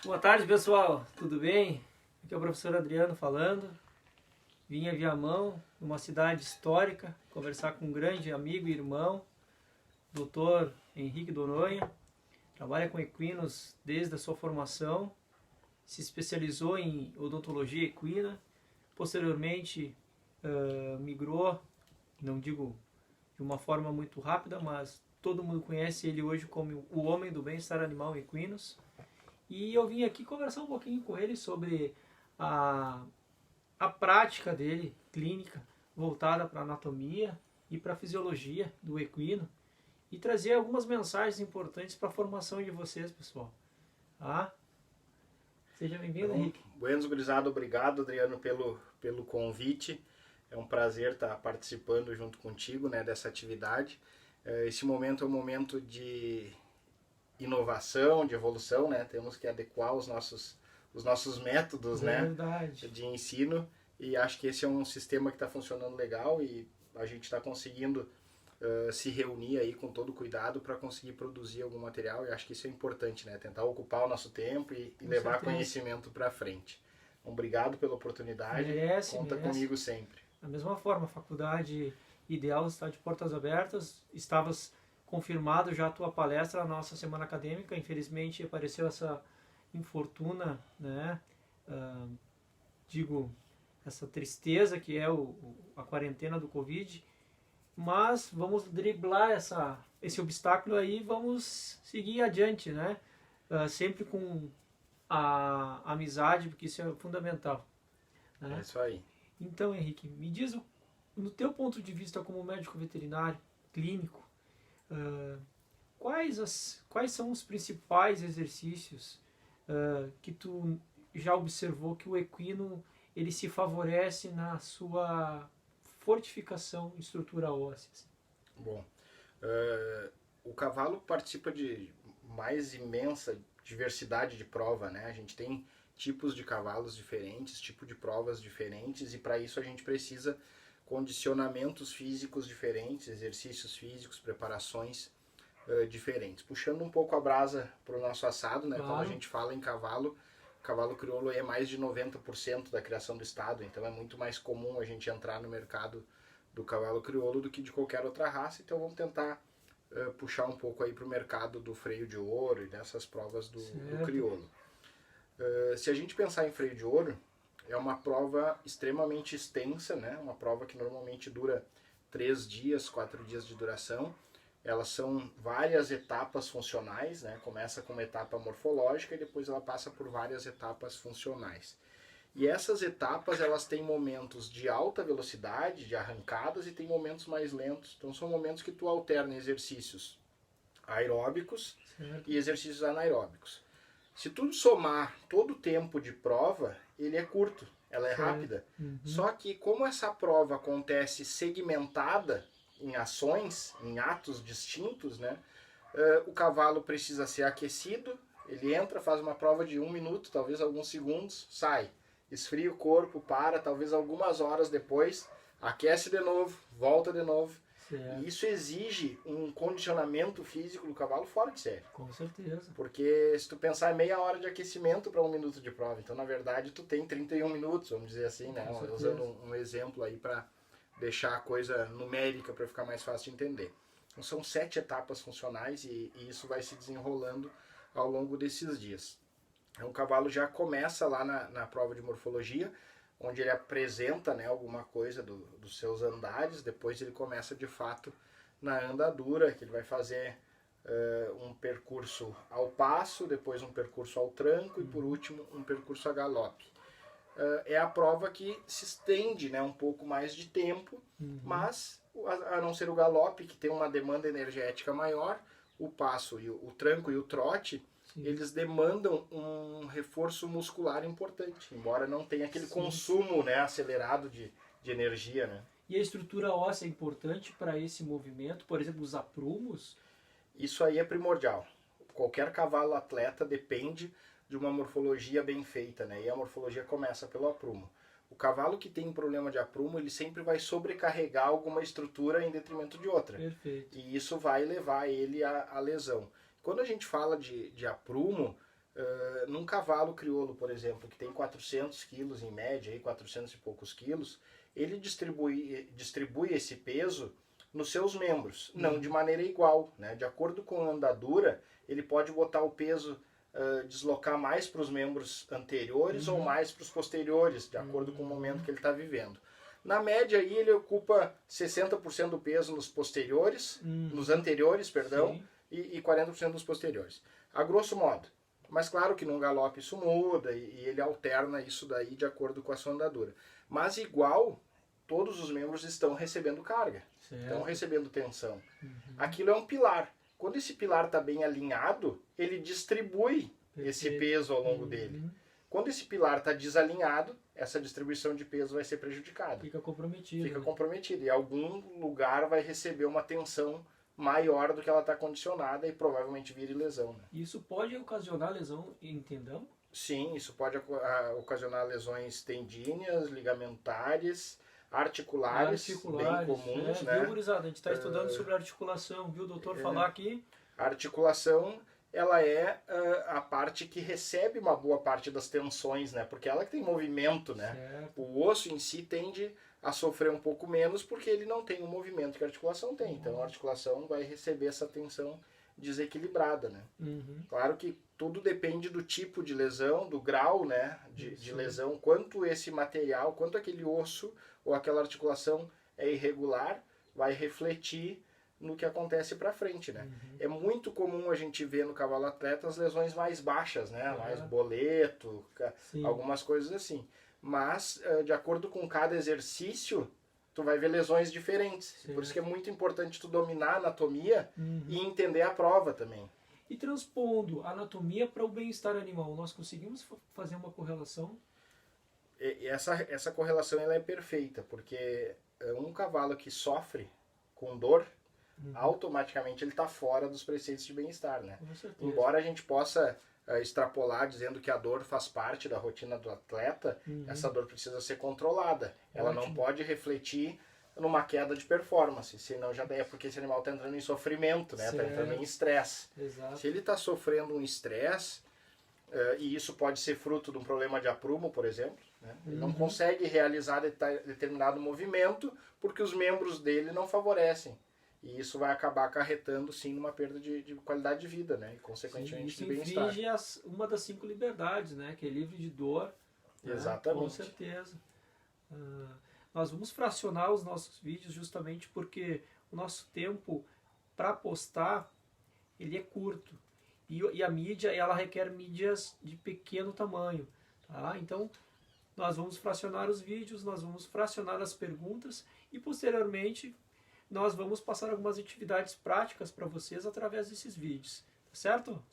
Boa tarde, pessoal. Tudo bem? Aqui é o professor Adriano falando. Vim a Viamão, uma cidade histórica, conversar com um grande amigo e irmão, Dr. Henrique Doronha. Trabalha com equinos desde a sua formação, se especializou em odontologia equina, posteriormente migrou, não digo de uma forma muito rápida, mas todo mundo conhece ele hoje como o homem do bem-estar animal equinos. E eu vim aqui conversar um pouquinho com ele sobre a prática dele, clínica, voltada para a anatomia e para a fisiologia do equino, e trazer algumas mensagens importantes para a formação de vocês, pessoal. Tá? Seja bem-vindo, Então, Henrique. Buenos, gurizada, obrigado, Adriano, pelo convite. É um prazer estar participando junto contigo, né, dessa atividade. Esse momento é um momento de inovação, de evolução, né? Temos que adequar os nossos métodos, né, de ensino, e acho que esse é um sistema que está funcionando legal e a gente está conseguindo se reunir aí com todo cuidado para conseguir produzir algum material, e acho que isso é importante, né? Tentar ocupar o nosso tempo e levar conhecimento para frente. Obrigado pela oportunidade, conta comigo sempre. Da mesma forma, a faculdade ideal está de portas abertas. Estavas confirmado já a tua palestra na nossa semana acadêmica, infelizmente apareceu essa infortuna, né? Essa tristeza que é a quarentena do Covid, mas vamos driblar esse obstáculo aí, vamos seguir adiante, né? Sempre com a amizade, porque isso é fundamental. Né? É isso aí. Então, Henrique, me diz, no teu ponto de vista como médico veterinário, clínico, quais são os principais exercícios que tu já observou que o equino ele se favorece na sua fortificação em estrutura óssea? Bom, o cavalo participa de mais imensa diversidade de prova, né? A gente tem tipos de cavalos diferentes, tipo de provas diferentes, e para isso a gente precisa condicionamentos físicos diferentes, exercícios físicos, preparações diferentes. Puxando um pouco a brasa para o nosso assado, né? Claro. Quando a gente fala em cavalo crioulo é mais de 90% da criação do estado, então é muito mais comum a gente entrar no mercado do cavalo crioulo do que de qualquer outra raça, então vamos tentar puxar um pouco aí para o mercado do freio de ouro e dessas provas do crioulo. Se a gente pensar em freio de ouro, é uma prova extremamente extensa, né? Uma prova que normalmente dura 3 dias, 4 dias de duração. Elas são várias etapas funcionais, né? Começa com uma etapa morfológica e depois ela passa por várias etapas funcionais. E essas etapas, elas têm momentos de alta velocidade, de arrancadas, e tem momentos mais lentos. Então são momentos que tu alterna exercícios aeróbicos e exercícios anaeróbicos. Se tu somar todo o tempo de prova, ele é curto, ela é rápida. Só que como essa prova acontece segmentada em ações, em atos distintos, né, o cavalo precisa ser aquecido, ele entra, faz uma prova de 1 minuto, talvez alguns segundos, sai. Esfria o corpo, para, talvez algumas horas depois, aquece de novo, volta de novo. E isso exige um condicionamento físico do cavalo fora de série. Com certeza. Porque se tu pensar em meia hora de aquecimento para 1 minuto de prova, então na verdade tu tem 31 minutos, vamos dizer assim, né? Usando um exemplo aí para deixar a coisa numérica para ficar mais fácil de entender. Então são 7 etapas funcionais e isso vai se desenrolando ao longo desses dias. Então, o cavalo já começa lá na prova de morfologia, onde ele apresenta, né, alguma coisa dos seus andares, depois ele começa de fato na andadura, que ele vai fazer um percurso ao passo, depois um percurso ao tranco e por último um percurso a galope. É a prova que se estende, né, um pouco mais de tempo, mas a não ser o galope, que tem uma demanda energética maior, o passo, o tranco e o trote, eles demandam um reforço muscular importante, embora não tenha aquele consumo, né, acelerado de energia, né? E a estrutura óssea é importante para esse movimento, por exemplo, os aprumos? Isso aí é primordial. Qualquer cavalo atleta depende de uma morfologia bem feita, né? E a morfologia começa pelo aprumo. O cavalo que tem problema de aprumo, ele sempre vai sobrecarregar alguma estrutura em detrimento de outra. Perfeito. E isso vai levar ele à lesão. Quando a gente fala de aprumo, Num cavalo crioulo, por exemplo, que tem 400 quilos em média, aí 400 e poucos quilos, ele distribui esse peso nos seus membros, não de maneira igual, né? De acordo com a andadura, ele pode botar o peso, deslocar mais para os membros anteriores ou mais para os posteriores, de acordo com o momento que ele está vivendo. Na média aí ele ocupa 60% do peso nos posteriores, nos anteriores, perdão, e 40% nos posteriores. A grosso modo. Mas claro que num galope isso muda e ele alterna isso daí de acordo com a sua andadura. Mas igual, todos os membros estão recebendo carga, estão recebendo tensão. Aquilo é um pilar. Quando esse pilar está bem alinhado, ele distribui esse peso ao longo dele. Quando esse pilar está desalinhado, essa distribuição de peso vai ser prejudicada. Fica comprometido. Fica comprometido. E algum lugar vai receber uma tensão maior do que ela está condicionada e provavelmente vire lesão. Né? Isso pode ocasionar lesão em tendão? Sim, isso pode ocasionar lesões tendíneas, ligamentares, articulares bem comuns. Né? Viu, gurizada? A gente está estudando sobre articulação, viu o doutor falar aqui? A articulação, ela é a parte que recebe uma boa parte das tensões, né? Porque ela que tem movimento, né? Certo. O osso em si tende a sofrer um pouco menos porque ele não tem o movimento que a articulação tem. Então a articulação vai receber essa tensão desequilibrada, né? Claro que tudo depende do tipo de lesão, do grau, né, de lesão, quanto esse material, quanto aquele osso ou aquela articulação é irregular, vai refletir no que acontece para frente, né? É muito comum a gente ver no cavalo atleta as lesões mais baixas, né? Mais boleto, algumas coisas assim. Mas, de acordo com cada exercício, tu vai ver lesões diferentes. Por isso que é muito importante tu dominar a anatomia e entender a prova também. E transpondo a anatomia para o bem-estar animal, nós conseguimos fazer uma correlação? Essa correlação ela é perfeita, porque um cavalo que sofre com dor, automaticamente ele está fora dos preceitos de bem-estar, né? Com certeza. Embora a gente possa extrapolar dizendo que a dor faz parte da rotina do atleta, essa dor precisa ser controlada. Ela não pode refletir numa queda de performance, senão já é porque esse animal está entrando em sofrimento, né? Está entrando em estresse. Se ele está sofrendo um estresse, e isso pode ser fruto de um problema de aprumo, por exemplo, né? Ele não consegue realizar determinado movimento porque os membros dele não favorecem. E isso vai acabar acarretando, sim, numa perda de qualidade de vida, né? E, consequentemente, de bem-estar. Isso infringe uma das 5 liberdades, né? Que é livre de dor. Exatamente. Né? Com certeza. Nós vamos fracionar os nossos vídeos justamente porque o nosso tempo para postar, ele é curto. E a mídia, ela requer mídias de pequeno tamanho. Tá? Então, nós vamos fracionar os vídeos, nós vamos fracionar as perguntas e, posteriormente, nós vamos passar algumas atividades práticas para vocês através desses vídeos, tá certo?